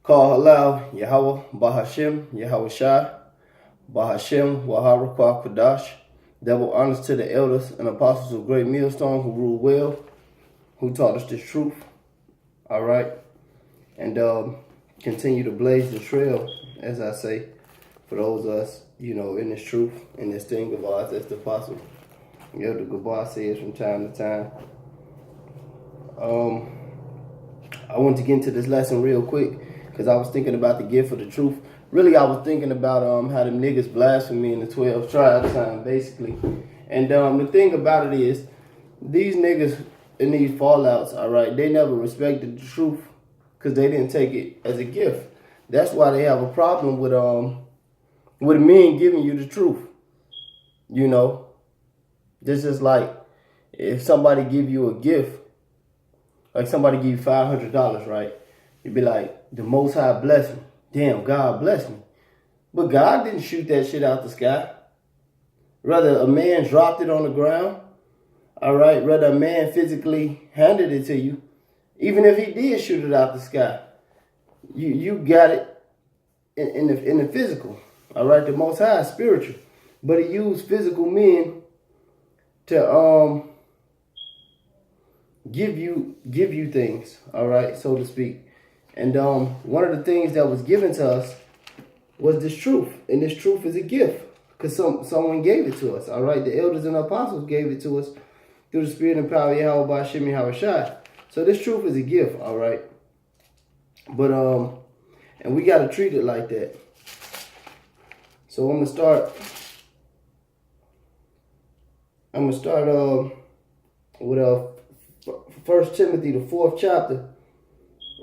Call halal Yahweh Bahashem Yahweh Shai Bahashem Waharakwa Kadash. Double honors to the elders and apostles of Great Millstone who rule well, who taught us this truth. All right. And continue to blaze the trail, as I say, for those of us, in this truth, in this thing of ours, as the apostle Elder Gabar says from time to time. I want to get into this lesson real quick because I was thinking about the gift of the truth. Really, I was thinking about how them niggas blaspheme me in the 12 tribe time, basically. And the thing about it is, these niggas in these fallouts, all right, they never respected the truth because they didn't take it as a gift. That's why they have a problem with men giving you the truth. This is like if somebody give you a gift, like somebody give you $500, right? You'd be like, the Most High bless me. Damn, God bless me. But God didn't shoot that shit out the sky. Rather, a man dropped it on the ground. All right, rather a man physically handed it to you. Even if he did shoot it out the sky, you got it in the physical. All right, the Most High is spiritual, but he used physical men to give you things. All right, so to speak. And one of the things that was given to us was this truth, and this truth is a gift because someone gave it to us. All right, the elders and apostles gave it to us through the Spirit and power of Yahweh by Shemi Hawashai. So this truth is a gift, all right. But and we got to treat it like that. So I'm gonna start with 1 Timothy, the 4th chapter,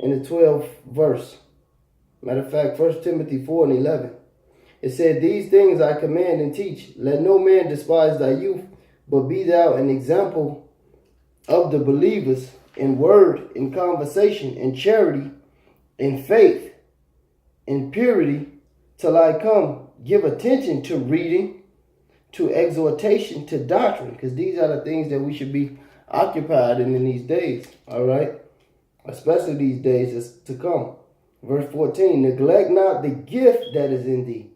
in the 12th verse. Matter of fact, 1 Timothy 4 and 11. It said, "These things I command and teach. Let no man despise thy youth, but be thou an example of the believers in word, in conversation, in charity, in faith, in purity, till I come. Give attention to reading, to exhortation, to doctrine," because these are the things that we should be occupied in these days, all right? Especially these days to come. Verse 14, "Neglect not the gift that is in thee,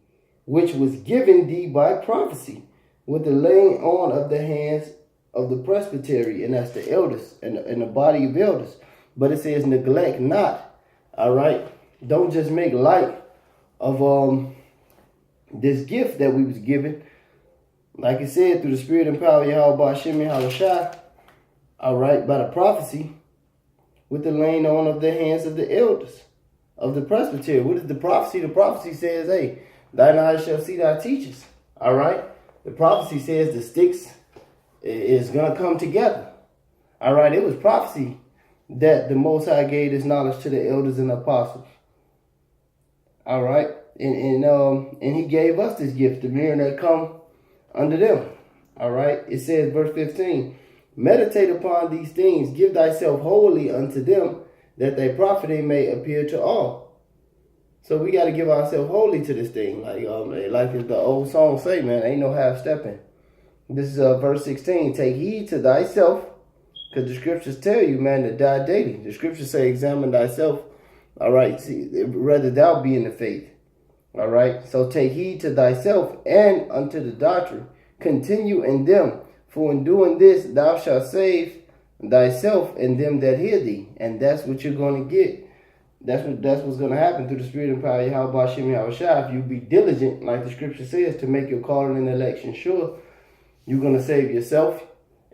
which was given thee by prophecy, with the laying on of the hands of the presbytery," and that's the elders and the body of elders. But it says neglect not, all right? Don't just make light of this gift that we was given. Like it said, through the Spirit and power of Yahweh by Shemi Hawashai, all right, by the prophecy, with the laying on of the hands of the elders, of the presbytery. What is the prophecy? The prophecy says, hey, thine eyes shall see thy teachers, all right? The prophecy says the sticks is going to come together, all right? It was prophecy that the Most High gave this knowledge to the elders and apostles, all right? And he gave us this gift, the men that come under them, all right? It says, verse 15, "Meditate upon these things, give thyself wholly unto them, that thy profiting may appear to all." So we got to give ourselves wholly to this thing. Like the old song say, man, ain't no half-stepping. This is verse 16. "Take heed to thyself," because the scriptures tell you, man, to die daily. The scriptures say, examine thyself, all right, see, whether thou be in the faith, all right? So take heed to thyself and unto the doctrine. Continue in them, for in doing this thou shalt save thyself and them that hear thee. And that's what you're going to get. That's what's going to happen through the Spirit and power of Yahweh Bashim Yahushua. If you be diligent, like the scripture says, to make your calling and election sure, you're going to save yourself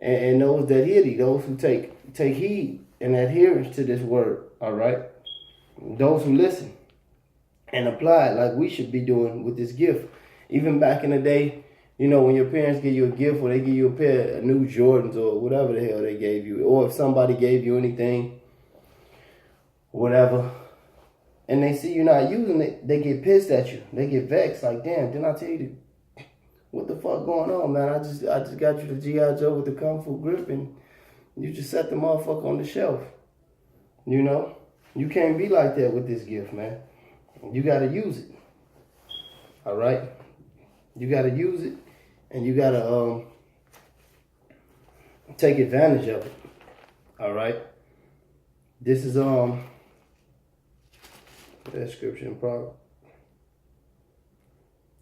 and those that hear thee, those who take heed and adherence to this word, all right? Those who listen and apply it like we should be doing with this gift. Even back in the day, when your parents give you a gift or they give you a pair of new Jordans or whatever the hell they gave you, or if somebody gave you anything, whatever, and they see you not using it, they get pissed at you. They get vexed, like, damn, didn't I tell you what the fuck going on, man? I just got you the G.I. Joe with the Kung Fu grip and you just set the motherfucker on the shelf. You can't be like that with this gift, man. You got to use it, all right? You got to use it. And you got to take advantage of it. All right. This is That scripture in Proverbs.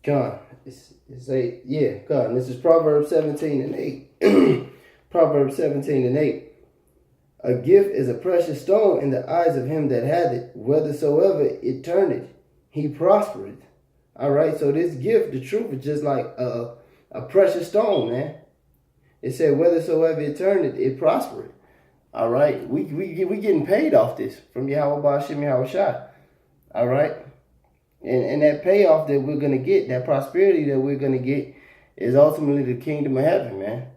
God, it's 8. Yeah, God. This is Proverbs 17 and 8. Proverbs 17 and 8. A gift is a precious stone in the eyes of him that hath it. Whithersoever it turneth, he prospereth. All right, so this gift, the truth, is just like a precious stone, man. It said, whithersoever it turneth, it prospereth. All right, we getting paid off this from Yahweh Ba'ashem Yahweh Shai. All right, and that payoff that we're gonna get, that prosperity that we're gonna get, is ultimately the kingdom of heaven, man.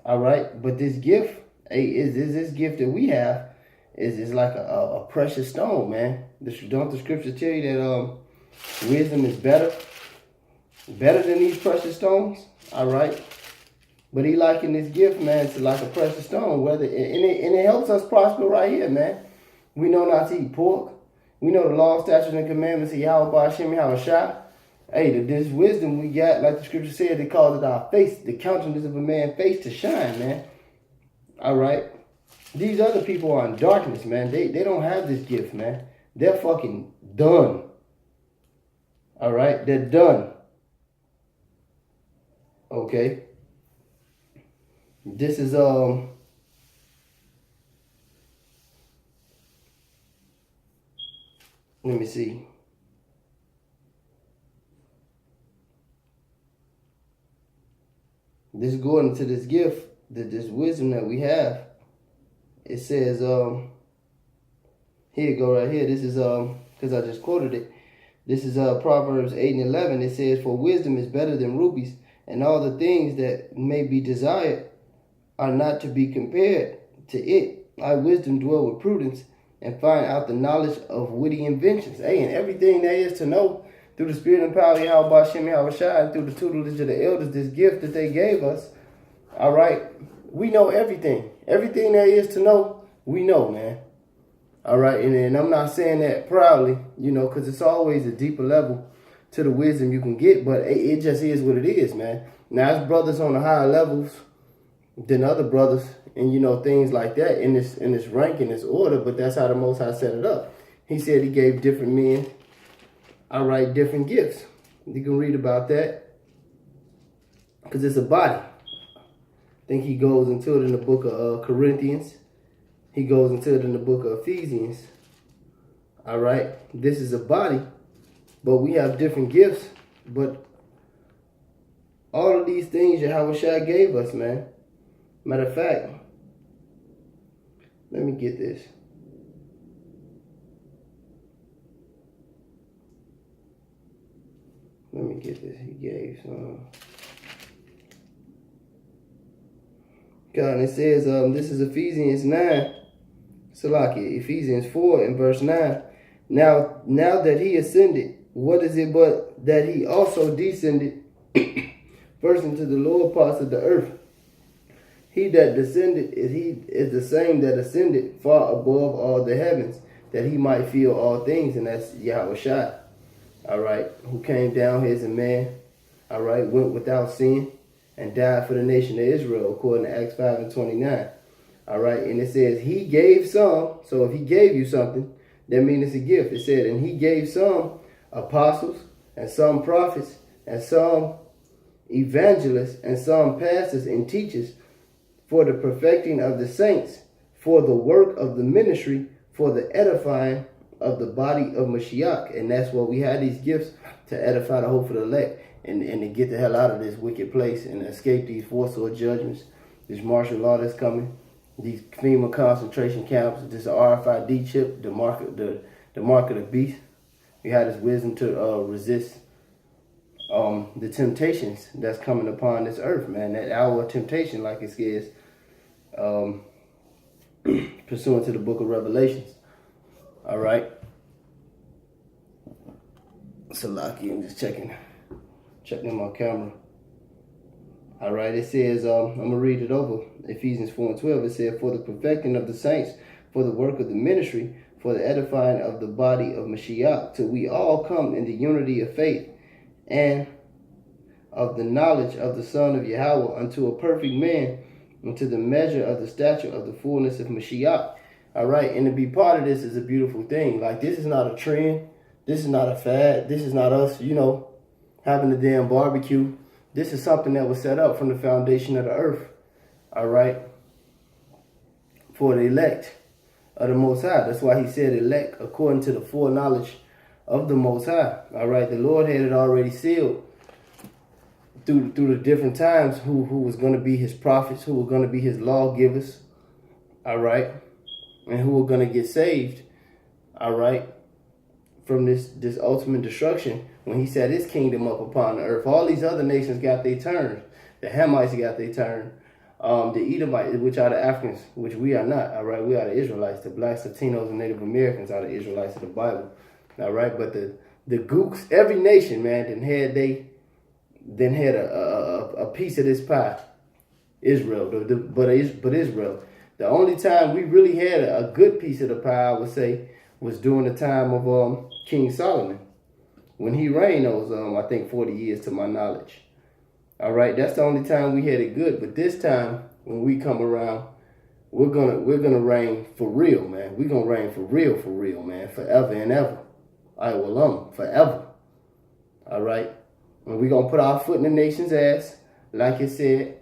All right, but this gift, is this gift that we have, is like a precious stone, man. Don't the scripture tell you that wisdom is better than these precious stones? All right. But he likened this gift, man, to like a precious stone. And it helps us prosper right here, man. We know not to eat pork. We know the law, statutes, and commandments of Yahweh Ba'ashem Yahweh Shai. Hey, this wisdom we got, like the scripture said, it causes our face, the countenance of a man's face to shine, man. All right. These other people are in darkness, man. They don't have this gift, man. They're fucking done. All right. They're done. Okay. This is let me see. This going to this gift, this wisdom that we have. It says here you go right here. This is because I just quoted it. This is Proverbs 8 and 11. It says, for wisdom is better than rubies, and all the things that may be desired are not to be compared to it. Thy wisdom dwell with prudence, and find out the knowledge of witty inventions. Hey, and everything there is to know through the spirit and power of Yahweh Ba'ashem Yahweh Shai, and through the tutelage of the elders, this gift that they gave us. All right, we know everything. Everything there is to know, we know, man. All right, and I'm not saying that proudly, because it's always a deeper level to the wisdom you can get, but it just is what it is, man. Now, it's brothers on the higher levels than other brothers, and things like that in this rank, in this order, but that's how the Most High set it up. He said he gave different men, all right, different gifts. You can read about that, because it's a body. I think he goes into it in the book of Corinthians. He goes into it in the book of Ephesians. All right, this is a body, but we have different gifts, but all of these things Yahweh Shai gave us, man. Matter of fact, let me get this. Let me get this. He gave some. God, and it says, this is Ephesians 9. Salaki, Ephesians 4 and verse 9. Now that he ascended, what is it but that he also descended first into the lower parts of the earth? He that descended is the same that ascended far above all the heavens, that he might fill all things, and that's Yahweh Shai. All right, who came down here as a man, all right, went without sin, and died for the nation of Israel, according to Acts 5 and 29. All right, and it says he gave some. So if he gave you something, that means it's a gift. It said, and he gave some apostles, and some prophets, and some evangelists, and some pastors and teachers, for the perfecting of the saints, for the work of the ministry, for the edifying of the body of Mashiach. And that's what we had these gifts, to edify the hope of the elect, and to get the hell out of this wicked place and escape these forceful judgments, this martial law that's coming, these FEMA concentration camps, this RFID chip, the mark of the beast. We have this wisdom to resist the temptations that's coming upon this earth, man. That hour of temptation, like it says, pursuant to the book of Revelations. All right. So lucky, I'm just checking my camera. All right, it says, I'm going to read it over. Ephesians 4 and 12, it says, for the perfecting of the saints, for the work of the ministry, for the edifying of the body of Mashiach, till we all come in the unity of faith and of the knowledge of the Son of Yahweh, unto a perfect man, unto the measure of the stature of the fullness of Mashiach. All right. And to be part of this is a beautiful thing. Like, this is not a trend. This is not a fad. This is not us, having a damn barbecue. This is something that was set up from the foundation of the earth. All right. For the elect of the Most High. That's why he said elect according to the foreknowledge of the Most High. All right. The Lord had it already sealed through the different times who was going to be his prophets, who were going to be his lawgivers. All right. And who were going to get saved. All right. From this ultimate destruction when he set his kingdom up upon the earth. All these other nations got their turn. The Hamites got their turn. The Edomites, which are the Africans, which we are not. All right. We are the Israelites. The blacks, Latinos, and Native Americans are the Israelites of the Bible. All right. But the gooks, every nation, man, then had a piece of this pie. Israel. But Israel. The only time we really had a good piece of the pie, I would say, was during the time of King Solomon, when he reigned those, I think 40 years to my knowledge. All right, that's the only time we had it good. But this time, when we come around, we're gonna reign for real, man. We're gonna reign for real, man, forever and ever. I will forever. All right, and we're gonna put our foot in the nation's ass, like it said,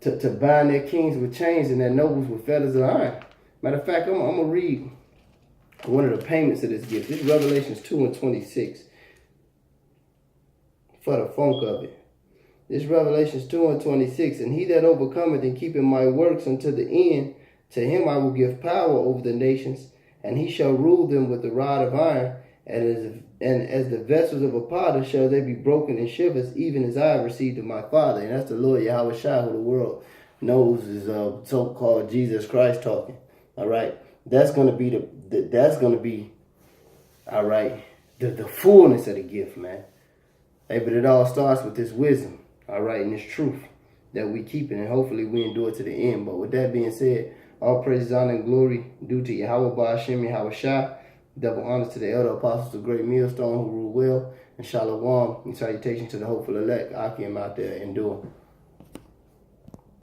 to bind their kings with chains and their nobles with fetters of iron. Matter of fact, I'm gonna read one of the payments of this gift. This is Revelations 2:26. For the funk of it. This is Revelations 2:26. And he that overcometh and keepeth my works unto the end, to him I will give power over the nations, and he shall rule them with the rod of iron, and as the vessels of a potter shall they be broken in shivers, even as I have received of my Father. And that's the Lord Yahweh Shai, who the world knows is so-called Jesus Christ talking. All right. That's gonna be all right, the fullness of the gift, man. Hey, but it all starts with this wisdom, all right, and this truth that we keep it, and hopefully we endure to the end. But with that being said, all praises, honor, and glory due to Yahweh Ba'ashem, Yahweh Shai. Double honors to the elder apostles of Great Millstone who rule well, and Shalom and salutations to the hopeful elect. Akim out there endure.